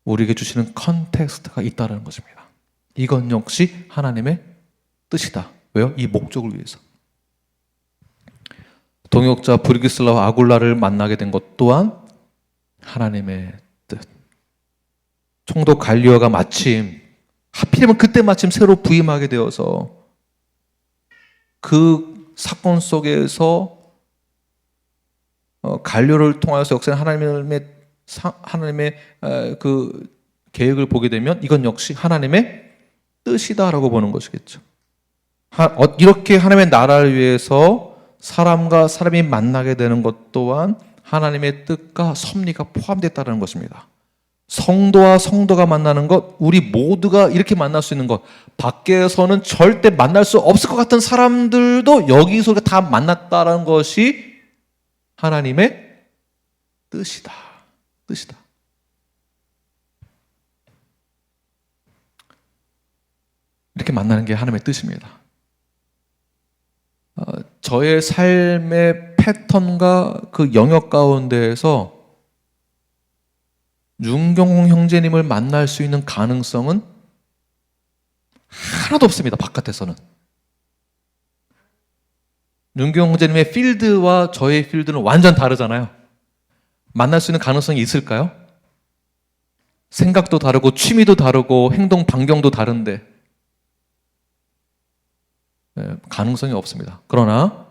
우리에게 주시는 컨텍스트가 있다는 것입니다. 이건 역시 하나님의 뜻이다. 왜요? 이 목적을 위해서. 동역자 브리기슬라와 아굴라를 만나게 된 것 또한 하나님의 뜻. 총독 갈리오가 마침 하필이면 그때 마침 새로 부임하게 되어서 그 사건 속에서 갈료를 통하여서 역사는 하나님의 그 계획을 보게 되면 이건 역시 하나님의 뜻이다라고 보는 것이겠죠. 이렇게 하나님의 나라를 위해서 사람과 사람이 만나게 되는 것 또한 하나님의 뜻과 섭리가 포함됐다는 것입니다. 성도와 성도가 만나는 것, 우리 모두가 이렇게 만날 수 있는 것, 밖에서는 절대 만날 수 없을 것 같은 사람들도 여기서 다 만났다는 것이 하나님의 뜻이다. 뜻이다. 이렇게 만나는 게 하나님의 뜻입니다. 저의 삶의 패턴과 그 영역 가운데에서 윤경홍 형제님을 만날 수 있는 가능성은 하나도 없습니다. 바깥에서는. 윤경홍 형제님의 필드와 저의 필드는 완전 다르잖아요. 만날 수 있는 가능성이 있을까요? 생각도 다르고 취미도 다르고 행동 반경도 다른데 가능성이 없습니다. 그러나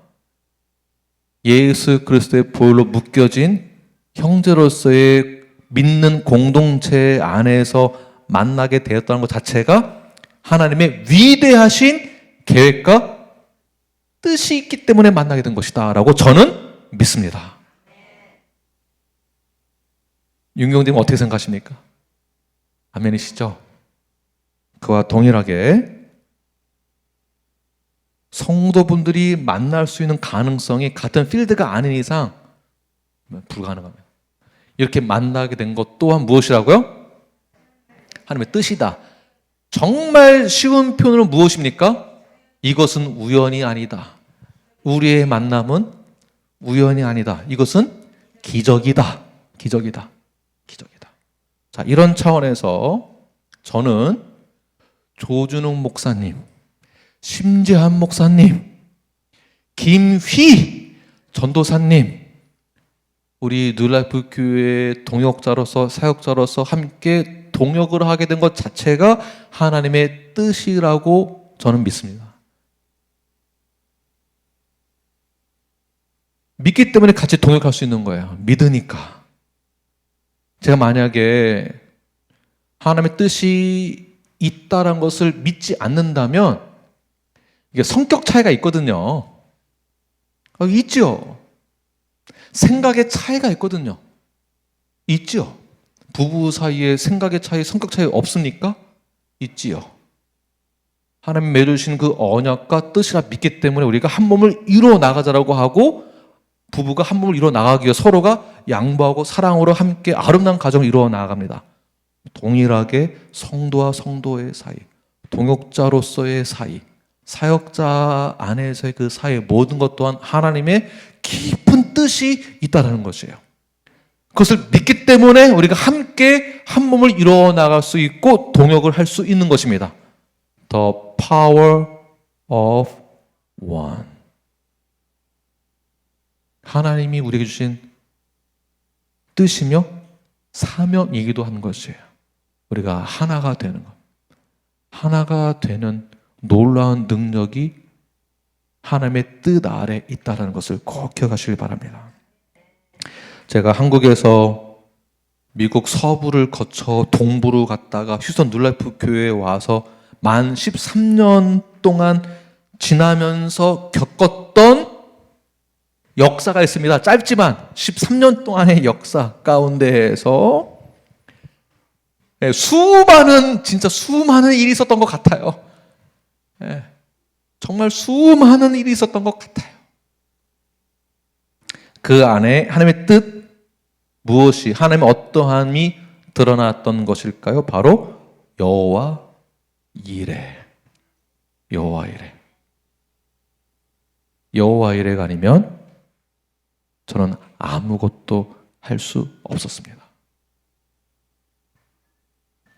예수 그리스도의 보혈로 묶여진 형제로서의 믿는 공동체 안에서 만나게 되었다는 것 자체가 하나님의 위대하신 계획과 뜻이 있기 때문에 만나게 된 것이다 라고 저는 믿습니다. 윤경님은 어떻게 생각하십니까? 아멘이시죠? 그와 동일하게 성도분들이 만날 수 있는 가능성이 같은 필드가 아닌 이상 불가능합니다. 이렇게 만나게 된 것 또한 무엇이라고요? 하나님의 뜻이다. 정말 쉬운 표현으로 무엇입니까? 이것은 우연이 아니다. 우리의 만남은 우연이 아니다. 이것은 기적이다. 기적이다. 기적이다. 자, 이런 차원에서 저는 조준웅 목사님, 심재한 목사님, 김휘 전도사님, 우리 뉴라이프 교회의 동역자로서 사역자로서 함께 동역을 하게 된 것 자체가 하나님의 뜻이라고 저는 믿습니다. 믿기 때문에 같이 동역할 수 있는 거예요. 믿으니까. 제가 만약에 하나님의 뜻이 있다는 것을 믿지 않는다면 이게 성격 차이가 있거든요. 있죠. 생각의 차이가 있거든요. 있죠. 부부 사이에 생각의 차이, 성격 차이 없습니까? 있지요. 하나님 맺으신 그 언약과 뜻이라 믿기 때문에 우리가 한 몸을 이루어 나가자라고 하고 부부가 한 몸을 이루어 나가기 위해 서로가 양보하고 사랑으로 함께 아름다운 가정을 이루어 나갑니다. 동일하게 성도와 성도의 사이, 동역자로서의 사이, 사역자 안에서의 그 사이 모든 것 또한 하나님의 깊은 뜻이 있다는 것이에요. 그것을 믿기 때문에 우리가 함께 한 몸을 이루어 나갈 수 있고 동역을 할 수 있는 것입니다. The power of one. 하나님이 우리에게 주신 뜻이며 사명이기도 한 것이에요. 우리가 하나가 되는 것. 하나가 되는 놀라운 능력이 하나님의 뜻 아래 있다는 것을 꼭 기억하시길 바랍니다. 제가 한국에서 미국 서부를 거쳐 동부로 갔다가 휴스턴 뉴라이프 교회에 와서 만 13년 동안 지나면서 겪었던 역사가 있습니다. 짧지만 13년 동안의 역사 가운데에서 진짜 수많은 일이 있었던 것 같아요. 정말 수많은 일이 있었던 것 같아요. 그 안에 하나님의 뜻, 무엇이, 하나님의 어떠함이 드러났던 것일까요? 바로 여호와 이레. 여호와 이레. 여호와 이레가 아니면 저는 아무것도 할 수 없었습니다.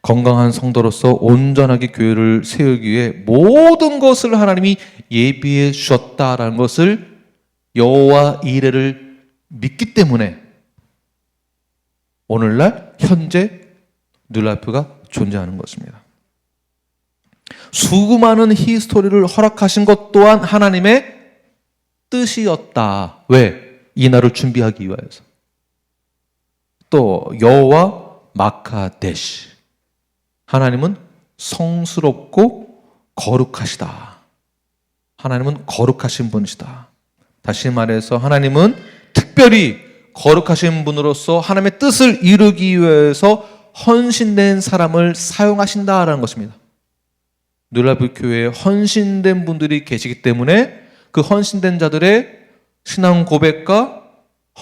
건강한 성도로서 온전하게 교회를 세우기 위해 모든 것을 하나님이 예비해 주셨다라는 것을 여호와 이레를 믿기 때문에 오늘날 현재 뉴라이프가 존재하는 것입니다. 수많은 히스토리를 허락하신 것 또한 하나님의 뜻이었다. 왜? 이 날을 준비하기 위하여서. 또 여호와 마카데시, 하나님은 성스럽고 거룩하시다. 하나님은 거룩하신 분이시다. 다시 말해서 하나님은 특별히 거룩하신 분으로서 하나님의 뜻을 이루기 위해서 헌신된 사람을 사용하신다라는 것입니다. 뉴라이프 교회에 헌신된 분들이 계시기 때문에 그 헌신된 자들의 신앙 고백과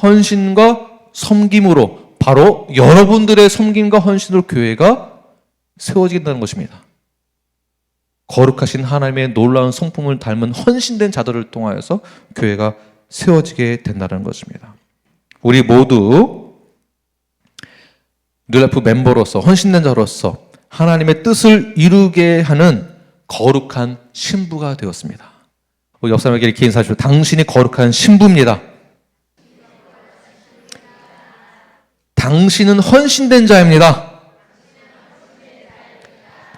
헌신과 섬김으로 바로 여러분들의 섬김과 헌신으로 교회가 세워지겠다는 것입니다. 거룩하신 하나님의 놀라운 성품을 닮은 헌신된 자들을 통하여서 교회가 세워지게 된다는 것입니다. 우리 모두 뉴라이프 멤버로서 헌신된 자로서 하나님의 뜻을 이루게 하는 거룩한 신부가 되었습니다. 우리 옆 사람에게 이렇게 인사하시고, 당신이 거룩한 신부입니다. 당신은 헌신된 자입니다.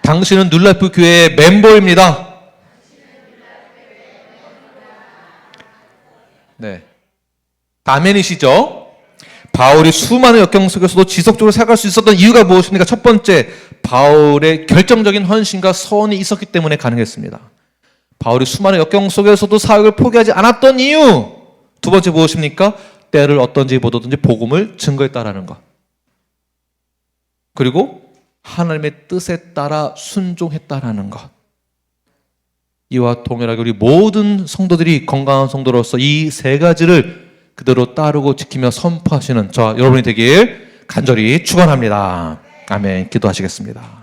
당신은 뉴라이프 교회의 멤버입니다. 네, 아멘이시죠? 바울이 수많은 역경 속에서도 지속적으로 살아갈 수 있었던 이유가 무엇입니까? 첫 번째, 바울의 결정적인 헌신과 서원이 있었기 때문에 가능했습니다. 바울이 수많은 역경 속에서도 사역을 포기하지 않았던 이유, 두 번째 무엇입니까? 때를 어떤지 보든지 복음을 증거했다라는 것. 그리고 하나님의 뜻에 따라 순종했다라는 것. 이와 동일하게 우리 모든 성도들이 건강한 성도로서 이 세 가지를 그대로 따르고 지키며 선포하시는 저와 여러분이 되길 간절히 축원합니다. 아멘. 기도하시겠습니다.